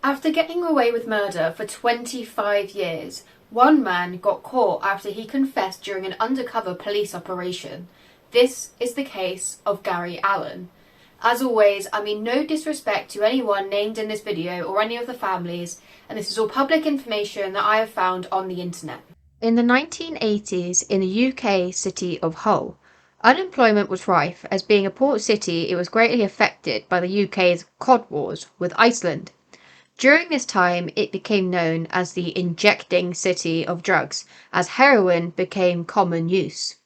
After getting away with murder for 25 years, one man got caught after he confessed during an undercover police operation. This is the case of Gary Allen. As always, I mean no disrespect to anyone named in this video or any of the families, and this is all public information that I have found on the internet. In the 1980s, in the UK city of Hull, unemployment was rife, as being a port city it was greatly affected by the UK's Cod Wars with Iceland. During this time, it became known as the injecting city of drugs, as heroin became common use.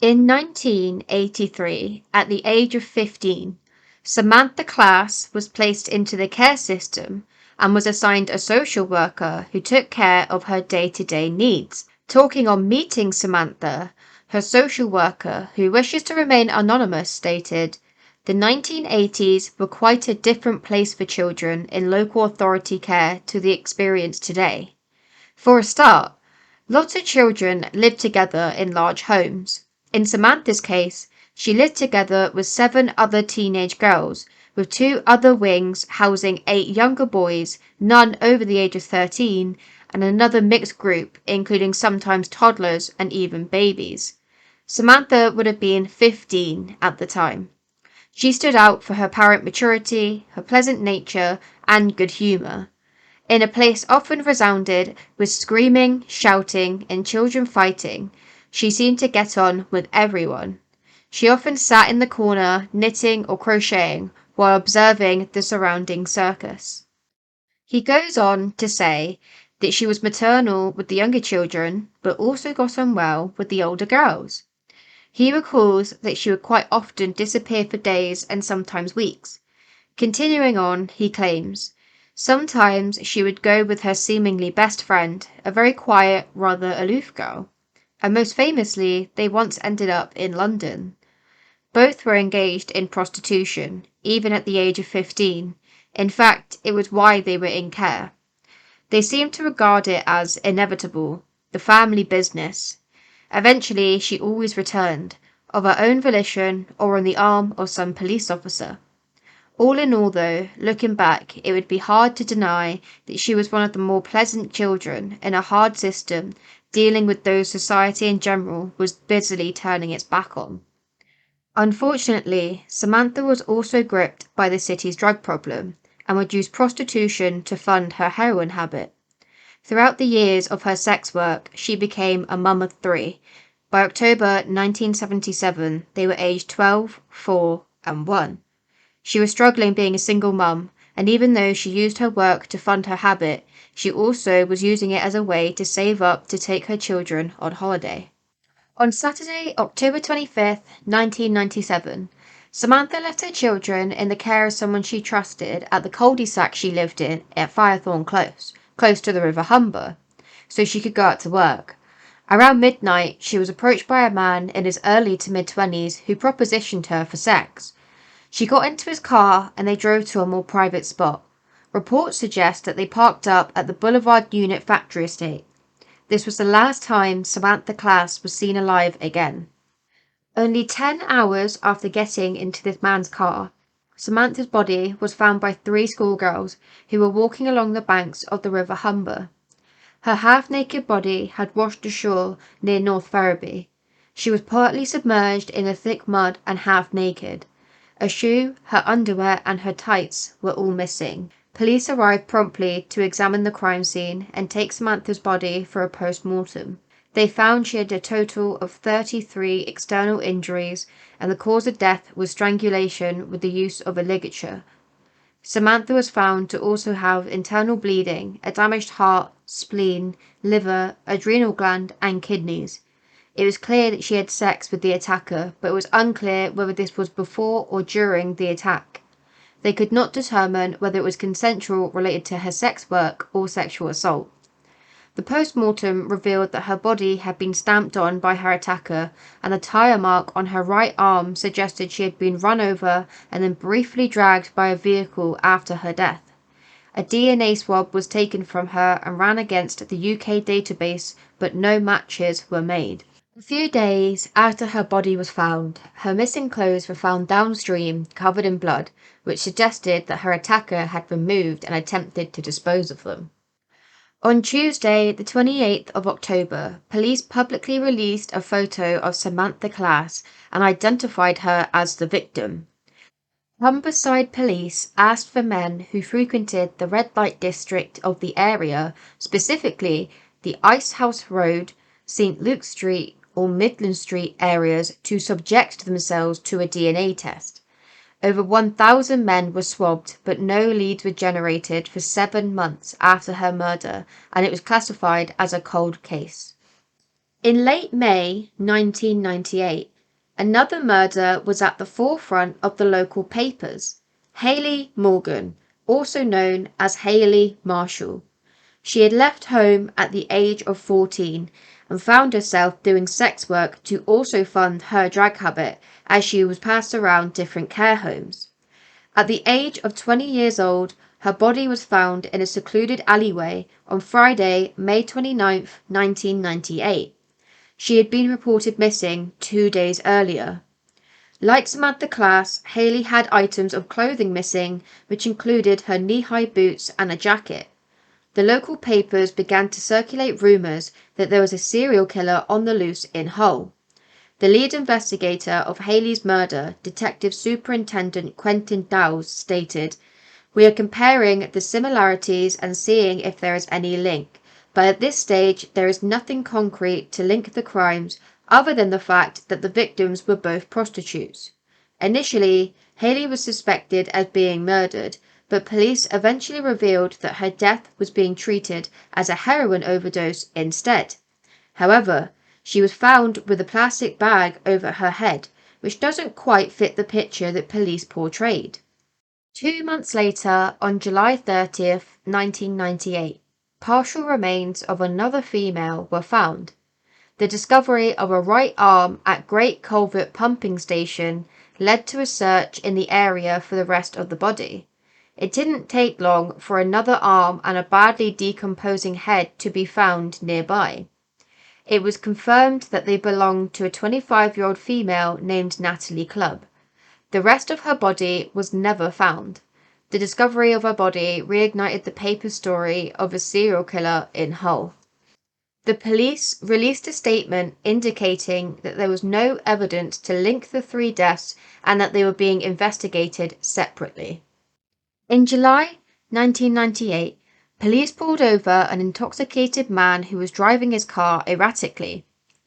In 1983, at the age of 15, Samantha Class was placed into the care system and was assigned a social worker who took care of her day-to-day needs. Talking on meeting Samantha, her social worker, who wishes to remain anonymous, stated, "The 1980s were quite a different place for children in local authority care to the experience today. For a start, lots of children lived together in large homes. In Samantha's case, she lived together with 7 other teenage girls, with 2 other wings housing 8 younger boys, none over the age of 13, and another mixed group, including sometimes toddlers and even babies. Samantha would have been 15 at the time. She stood out for her apparent maturity, her pleasant nature, and good humour. In a place often resounded with screaming, shouting, and children fighting, she seemed to get on with everyone. She often sat in the corner, knitting or crocheting, while observing the surrounding circus." He goes on to say that she was maternal with the younger children, but also got on well with the older girls. He recalls that she would quite often disappear for days and sometimes weeks. Continuing on, he claims, "Sometimes she would go with her seemingly best friend, a very quiet, rather aloof girl. And most famously, they once ended up in London. Both were engaged in prostitution, even at the age of 15. In fact, it was why they were in care. They seemed to regard it as inevitable, the family business. Eventually, she always returned, of her own volition or on the arm of some police officer." All in all, though, looking back, it would be hard to deny that she was one of the more pleasant children in a hard system dealing with those society in general was busily turning its back on. Unfortunately, Samantha was also gripped by the city's drug problem and would use prostitution to fund her heroin habit. Throughout the years of her sex work, she became a mum of 3. By October 1977, they were aged 12, 4, and 1. She was struggling being a single mum, and even though she used her work to fund her habit, she also was using it as a way to save up to take her children on holiday. On Saturday, October 25th, 1997, Samantha left her children in the care of someone she trusted at the cul-de-sac she lived in at Firethorn close to the River Humber, so she could go out to work. Around midnight, she was approached by a man in his early to mid-20s who propositioned her for sex. She got into his car and they drove to a more private spot. Reports suggest that they parked up at the Boulevard Unit factory estate. This was the last time Samantha Class was seen alive again. Only 10 hours after getting into this man's car, Samantha's body was found by 3 schoolgirls who were walking along the banks of the River Humber. Her half-naked body had washed ashore near North Ferriby. She was partly submerged in the thick mud and half-naked. A shoe, her underwear and her tights were all missing. Police arrived promptly to examine the crime scene and take Samantha's body for a post-mortem. They found she had a total of 33 external injuries and the cause of death was strangulation with the use of a ligature. Samantha was found to also have internal bleeding, a damaged heart, spleen, liver, adrenal gland and kidneys. It was clear that she had sex with the attacker, but it was unclear whether this was before or during the attack. They could not determine whether it was consensual related to her sex work or sexual assault. The post-mortem revealed that her body had been stamped on by her attacker, and the tire mark on her right arm suggested she had been run over and then briefly dragged by a vehicle after her death. A DNA swab was taken from her and ran against the UK database, but no matches were made. A few days after her body was found, her missing clothes were found downstream, covered in blood, which suggested that her attacker had removed and attempted to dispose of them. On Tuesday, the 28th of October, police publicly released a photo of Samantha Class and identified her as the victim. Humberside police asked for men who frequented the red light district of the area, specifically the Icehouse Road, St. Luke Street or Midland Street areas, to subject themselves to a DNA test. Over 1,000 men were swabbed, but no leads were generated for 7 months after her murder, and it was classified as a cold case. In late May 1998, another murder was at the forefront of the local papers. Hayley Morgan, also known as Hayley Marshall. She had left home at the age of 14 and found herself doing sex work to also fund her drug habit as she was passed around different care homes. At the age of 20 years old, her body was found in a secluded alleyway on Friday, May 29, 1998. She had been reported missing 2 days earlier. Like Samantha Class, Hayley had items of clothing missing, which included her knee-high boots and a jacket. The local papers began to circulate rumours that there was a serial killer on the loose in Hull. The lead investigator of Hayley's murder, Detective Superintendent Quentin Dowes, stated, "We are comparing the similarities and seeing if there is any link, but at this stage there is nothing concrete to link the crimes other than the fact that the victims were both prostitutes." Initially, Hayley was suspected as being murdered, but police eventually revealed that her death was being treated as a heroin overdose instead. However, she was found with a plastic bag over her head, which doesn't quite fit the picture that police portrayed. 2 months later, on July 30th, 1998, partial remains of another female were found. The discovery of a right arm at Great Culvert Pumping Station led to a search in the area for the rest of the body. It didn't take long for another arm and a badly decomposing head to be found nearby. It was confirmed that they belonged to a 25-year-old female named Natalie Clubb. The rest of her body was never found. The discovery of her body reignited the paper story of a serial killer in Hull. The police released a statement indicating that there was no evidence to link the 3 deaths and that they were being investigated separately. In July 1998, police pulled over an intoxicated man who was driving his car erratically.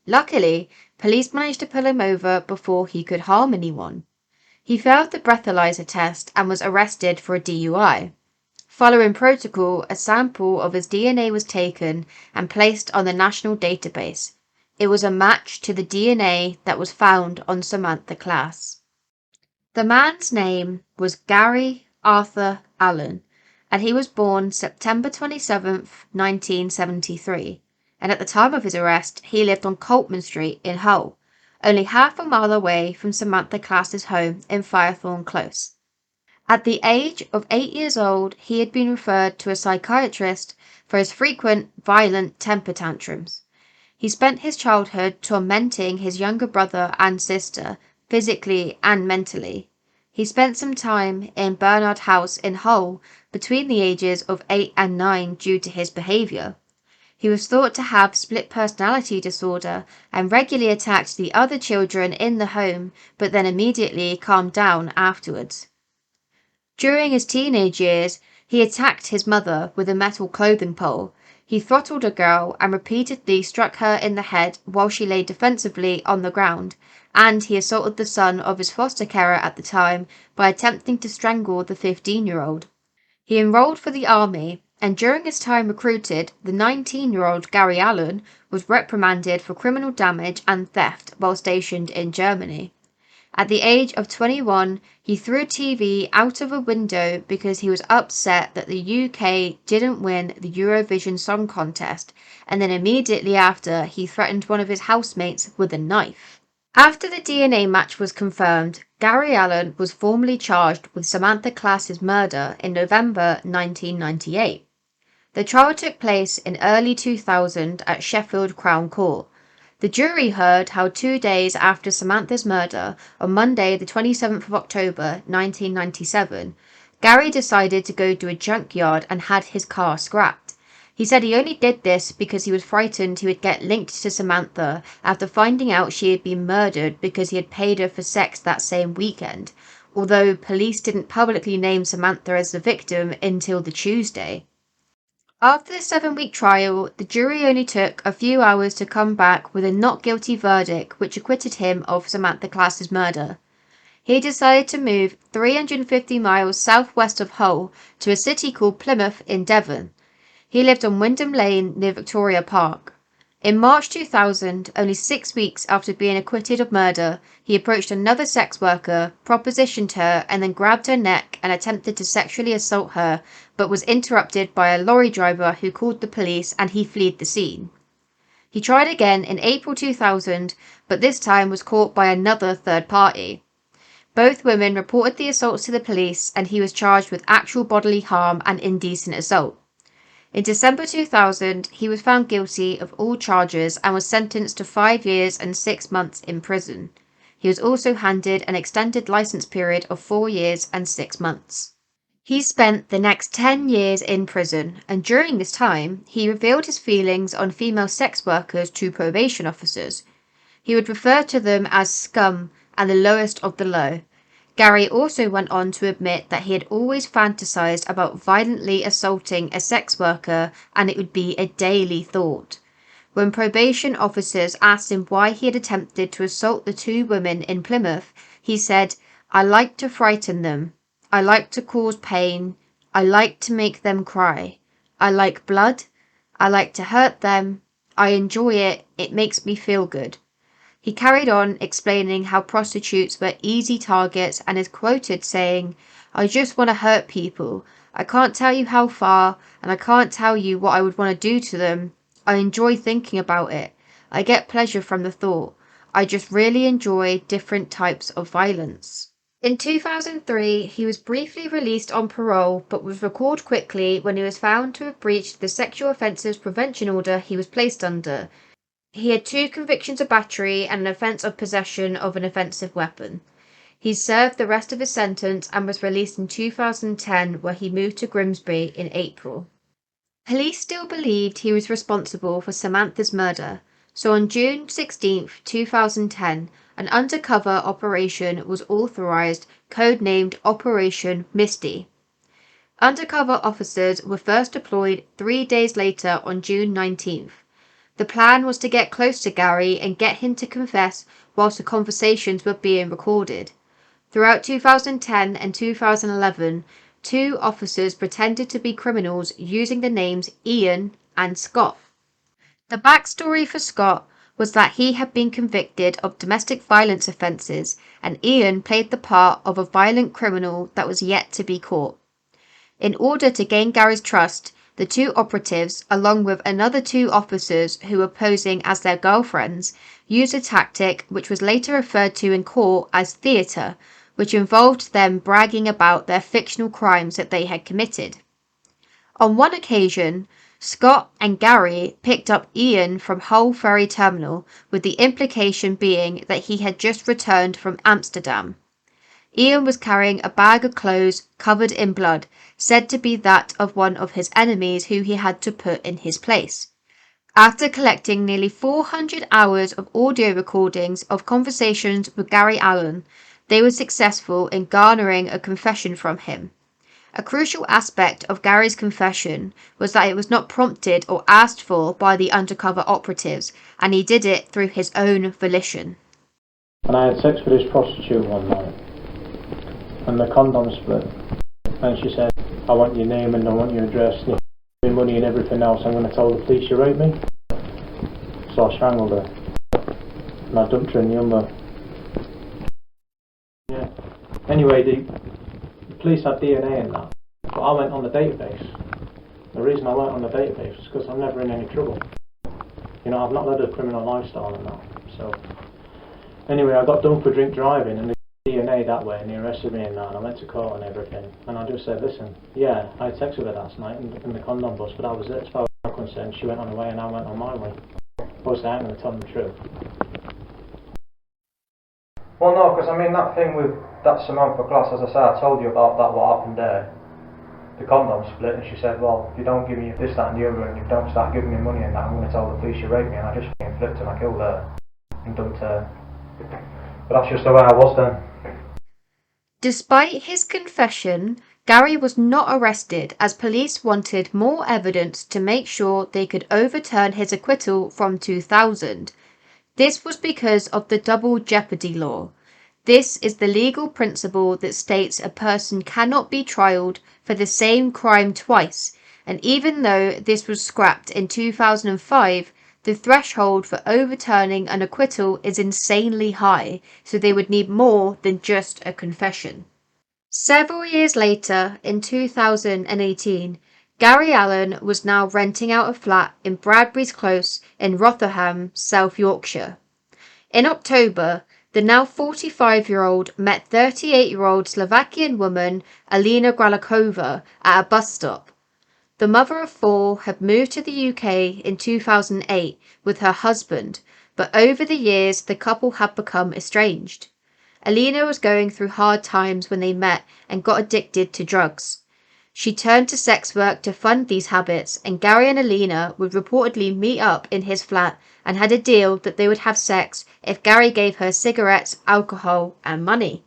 Luckily, police managed to pull him over before he could harm anyone. He failed the breathalyzer test and was arrested for a DUI. Following protocol, a sample of his DNA was taken and placed on the national database. It was a match to the DNA that was found on Samantha Class. The man's name was Gary Arthur Allen, and he was born September 27, 1973, and at the time of his arrest, he lived on Coltman Street in Hull, only half a mile away from Samantha Class's home in Firethorn Close. At the age of 8 years old, he had been referred to a psychiatrist for his frequent violent temper tantrums. He spent his childhood tormenting his younger brother and sister, physically and mentally. He spent some time in Bernard House in Hull between the ages of 8 and 9 due to his behaviour. He was thought to have split personality disorder and regularly attacked the other children in the home, but then immediately calmed down afterwards. During his teenage years, he attacked his mother with a metal clothing pole. He throttled a girl and repeatedly struck her in the head while she lay defensively on the ground, and he assaulted the son of his foster carer at the time by attempting to strangle the 15-year-old. He enrolled for the army, and during his time recruited, the 19-year-old Gary Allen was reprimanded for criminal damage and theft while stationed in Germany. At the age of 21, he threw a TV out of a window because he was upset that the UK didn't win the Eurovision Song Contest, and then immediately after, he threatened one of his housemates with a knife. After the DNA match was confirmed, Gary Allen was formally charged with Samantha Class's murder in November 1998. The trial took place in early 2000 at Sheffield Crown Court. The jury heard how 2 days after Samantha's murder, on Monday the 27th of October 1997, Gary decided to go to a junkyard and had his car scrapped. He said he only did this because he was frightened he would get linked to Samantha after finding out she had been murdered because he had paid her for sex that same weekend, although police didn't publicly name Samantha as the victim until the Tuesday. After the 7-week trial, the jury only took a few hours to come back with a not guilty verdict which acquitted him of Samantha Class's murder. He decided to move 350 miles southwest of Hull to a city called Plymouth in Devon. He lived on Wyndham Lane near Victoria Park. In March 2000, only 6 weeks after being acquitted of murder, he approached another sex worker, propositioned her, and then grabbed her neck and attempted to sexually assault her, but was interrupted by a lorry driver who called the police and he fled the scene. He tried again in April 2000, but this time was caught by another third party. Both women reported the assaults to the police and he was charged with actual bodily harm and indecent assault. In December 2000, he was found guilty of all charges and was sentenced to 5 years and 6 months in prison. He was also handed an extended license period of 4 years and 6 months. He spent the next 10 years in prison, and during this time, he revealed his feelings on female sex workers to probation officers. He would refer to them as scum and the lowest of the low. Gary also went on to admit that he had always fantasized about violently assaulting a sex worker and it would be a daily thought. When probation officers asked him why he had attempted to assault the 2 women in Plymouth, he said, "I like to frighten them. I like to cause pain. I like to make them cry. I like blood. I like to hurt them. I enjoy it. It makes me feel good." He carried on explaining how prostitutes were easy targets and is quoted saying, "I just want to hurt people. I can't tell you how far, and I can't tell you what I would want to do to them. I enjoy thinking about it. I get pleasure from the thought. I just really enjoy different types of violence." In 2003, he was briefly released on parole but was recalled quickly when he was found to have breached the sexual offences prevention order he was placed under. He had 2 convictions of battery and an offence of possession of an offensive weapon. He served the rest of his sentence and was released in 2010, where he moved to Grimsby in April. Police still believed he was responsible for Samantha's murder, so on June 16, 2010, an undercover operation was authorised, codenamed Operation Misty. Undercover officers were first deployed 3 days later on June 19th. The plan was to get close to Gary and get him to confess whilst the conversations were being recorded. Throughout 2010 and 2011, 2 officers pretended to be criminals using the names Ian and Scott. The backstory for Scott was that he had been convicted of domestic violence offences and Ian played the part of a violent criminal that was yet to be caught. In order to gain Gary's trust, the 2 operatives, along with another 2 officers who were posing as their girlfriends, used a tactic which was later referred to in court as theatre, which involved them bragging about their fictional crimes that they had committed. On one occasion, Scott and Gary picked up Ian from Hull Ferry Terminal, with the implication being that he had just returned from Amsterdam. Ian was carrying a bag of clothes covered in blood, said to be that of one of his enemies who he had to put in his place. After collecting nearly 400 hours of audio recordings of conversations with Gary Allen, they were successful in garnering a confession from him. A crucial aspect of Gary's confession was that it was not prompted or asked for by the undercover operatives, and he did it through his own volition. And I had sex with this prostitute one night, and the condom split, and she said, "I want your name and I want your address, and your money and everything else. I'm going to tell the police you raped me." So I strangled her, and I dumped her in the Humber. Yeah. Anyway, the police had DNA in that, but I went on the database. The reason I went on the database was because I'm never in any trouble. You know, I've not led a criminal lifestyle and that. So anyway, I got done for drink driving and the DNA that way, and he arrested me in that, and I went to court and everything, and I just said, "Listen, yeah, I had sex with her last night in the condom bus, but that was it. As far as I'm concerned, she went on her way and I went on my way." Obviously I ain't going to tell them the truth. Well no, because I mean that thing with that Samantha Class, as I say, I told you about that, what happened there. The condom split, and she said, well, if you don't give me this, that and the other, and you don't start giving me money and that, I'm going to tell the police you raped me, and I just f***ing flipped and I killed her. And dumped her. But that's just the way I was then. Despite his confession, Gary was not arrested as police wanted more evidence to make sure they could overturn his acquittal from 2000. This was because of the double jeopardy law. This is the legal principle that states a person cannot be trialed for the same crime twice, and even though this was scrapped in 2005, the threshold for overturning an acquittal is insanely high, so they would need more than just a confession. Several years later, in 2018, Gary Allen was now renting out a flat in Bradbury's Close in Rotherham, South Yorkshire. In October, the now 45-year-old met 38-year-old Slovakian woman Alena Gralkova at a bus stop. The mother of four had moved to the UK in 2008 with her husband, but over the years the couple had become estranged. Alena was going through hard times when they met and got addicted to drugs. She turned to sex work to fund these habits, and Gary and Alena would reportedly meet up in his flat and had a deal that they would have sex if Gary gave her cigarettes, alcohol and money.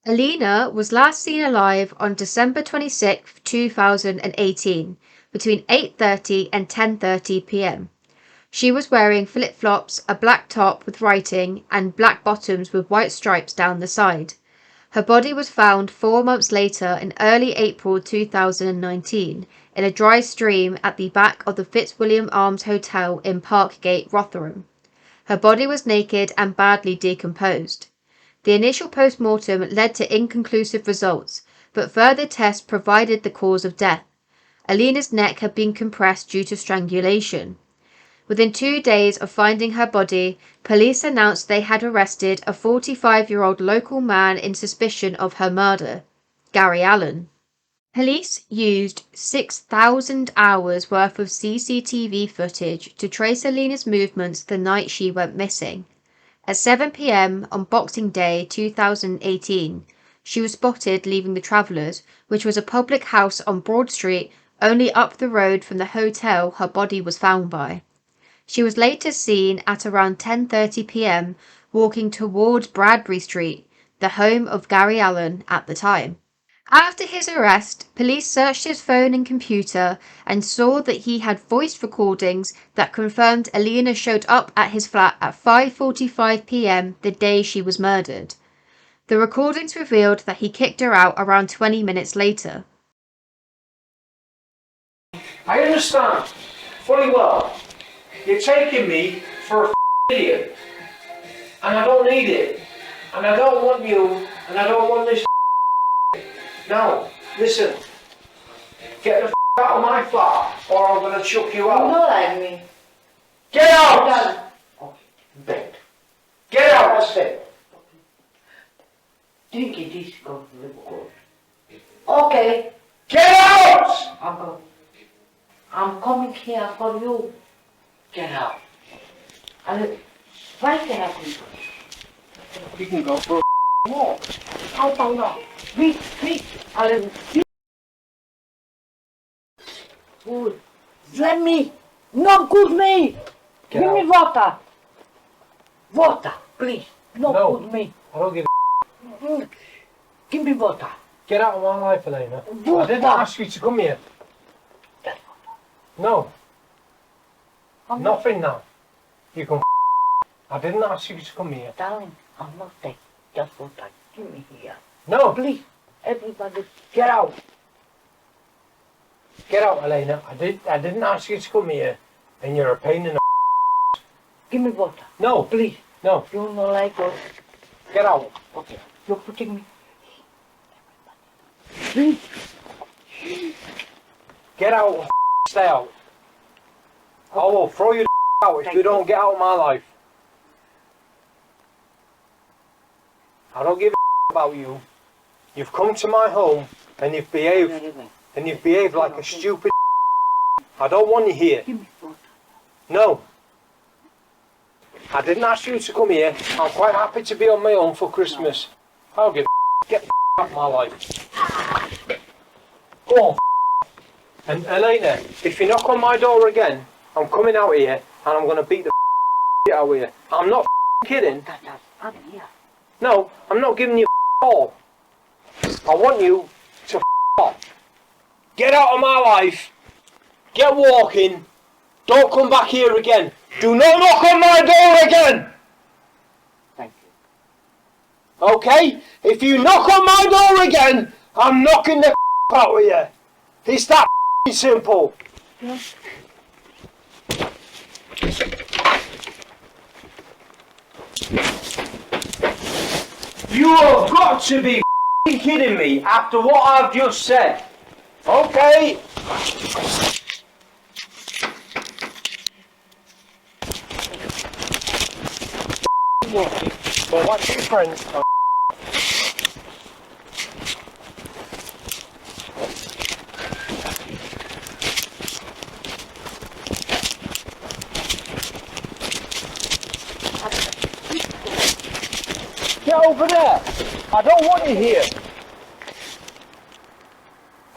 Alena was last seen alive on December 26, 2018, between 8:30 and 10:30 p.m. She was wearing flip-flops, a black top with writing, and black bottoms with white stripes down the side. Her body was found 4 months later in early April 2019 in a dry stream at the back of the Fitzwilliam Arms Hotel in Parkgate, Rotherham. Her body was naked and badly decomposed. The initial post-mortem led to inconclusive results, but further tests provided the cause of death. Alena's neck had been compressed due to strangulation. Within 2 days of finding her body, police announced they had arrested a 45-year-old local man in suspicion of her murder, Gary Allen. Police used 6,000 hours worth of CCTV footage to trace Alena's movements the night she went missing. At 7 p.m. on Boxing Day 2018, she was spotted leaving the Travellers, which was a public house on Broad Street, only up the road from the hotel her body was found by. She was later seen at around 10:30 p.m. walking towards Bradbury Street, the home of Gary Allen at the time. After his arrest, police searched his phone and computer and saw that he had voice recordings that confirmed Alena showed up at his flat at 5:45 p.m. the day she was murdered. The recordings revealed that he kicked her out around 20 minutes later. I understand fully well. You're taking me for a idiot. And I don't need it. And I don't want you. And I don't want this. No, listen. Get the out of my flat or I'm going to chuck you out. You don't like me. Get out! Done. Bed. Get out! I said. Drink it, this go to the court. Okay, Get out! I'm coming here for you. Get out. And why can I do? You can go for a walk. I don't know. Please, I'll good. Let me. No good me. Get Give me water. Water, please. No, No. good me. I don't give Give me water. Get out of my life, Alena. I Water. didn't ask you to come here. No, I'm nothing now. You can I didn't ask you to come here. Darling, I'm not taking just water. Give me here. No, Please, everybody. get out. Get out, Alena. I didn't ask you to come here. And you're a pain in the Give me water. No, Please. no, You know like us. get out. Okay. You're putting me. Please. Get out. Stay out. I will throw you out if you don't get out of my life. I don't give a about you. You've come to my home and you've behaved like a stupid. I don't want you here. Give me water. No. I didn't ask you to come here. I'm quite happy to be on my own for Christmas. I'll give a get the out of my life. Go on. And Alena, if you knock on my door again, I'm coming out here and I'm going to beat the out of you. I'm not kidding. No, I'm not giving you all. I want you to off. Get out of my life. Get walking. Don't come back here again. Do not knock on my door again. Thank you. Okay? If you knock on my door again, I'm knocking the out of you. It's that simple. Yeah. You have got to be kidding me after what I've just said. Okay? Well, what's your friend? Get over there! I don't want you here!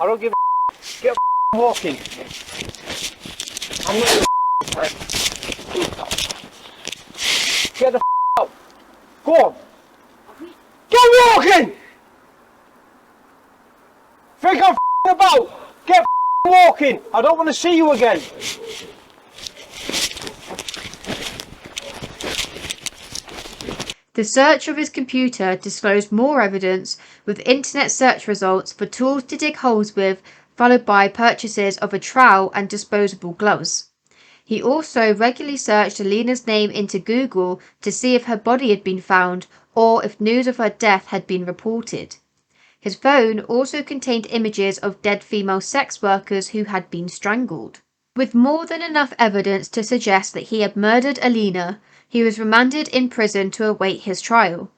I don't give a get walking! I'm not get the out! Go on! Get walking! Think I'm about! Get walking! I don't want to see you again! The search of his computer disclosed more evidence, with internet search results for tools to dig holes with, followed by purchases of a trowel and disposable gloves. He also regularly searched Alena's name into Google to see if her body had been found or if news of her death had been reported. His phone also contained images of dead female sex workers who had been strangled. With more than enough evidence to suggest that he had murdered Alena, he was remanded in prison to await his trial.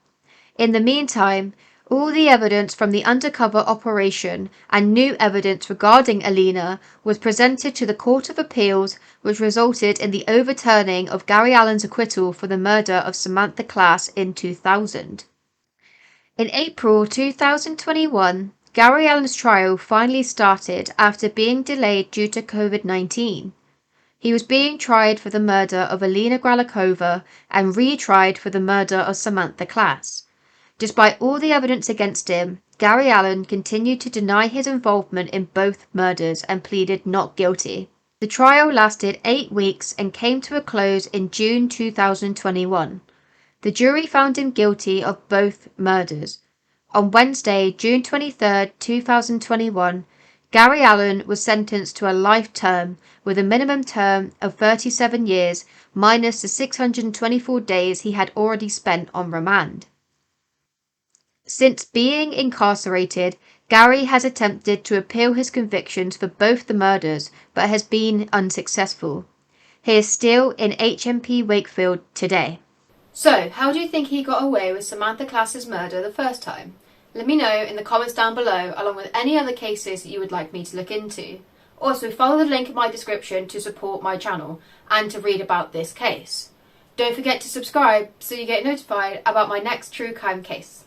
In the meantime, all the evidence from the undercover operation and new evidence regarding Alena was presented to the Court of Appeals, which resulted in the overturning of Gary Allen's acquittal for the murder of Samantha Class in 2000. In April 2021, Gary Allen's trial finally started after being delayed due to COVID-19. He was being tried for the murder of Alena Gralkova and retried for the murder of Samantha Class. Despite all the evidence against him, Gary Allen continued to deny his involvement in both murders and pleaded not guilty. The trial lasted 8 weeks and came to a close in June 2021. The jury found him guilty of both murders. On Wednesday, June 23, 2021, Gary Allen was sentenced to a life term with a minimum term of 37 years minus the 624 days he had already spent on remand. Since being incarcerated, Gary has attempted to appeal his convictions for both the murders but has been unsuccessful. He is still in HMP Wakefield today. So, how do you think he got away with Samantha Class's murder the first time? Let me know in the comments down below, along with any other cases that you would like me to look into. Also, follow the link in my description to support my channel and to read about this case. Don't forget to subscribe so you get notified about my next true crime case.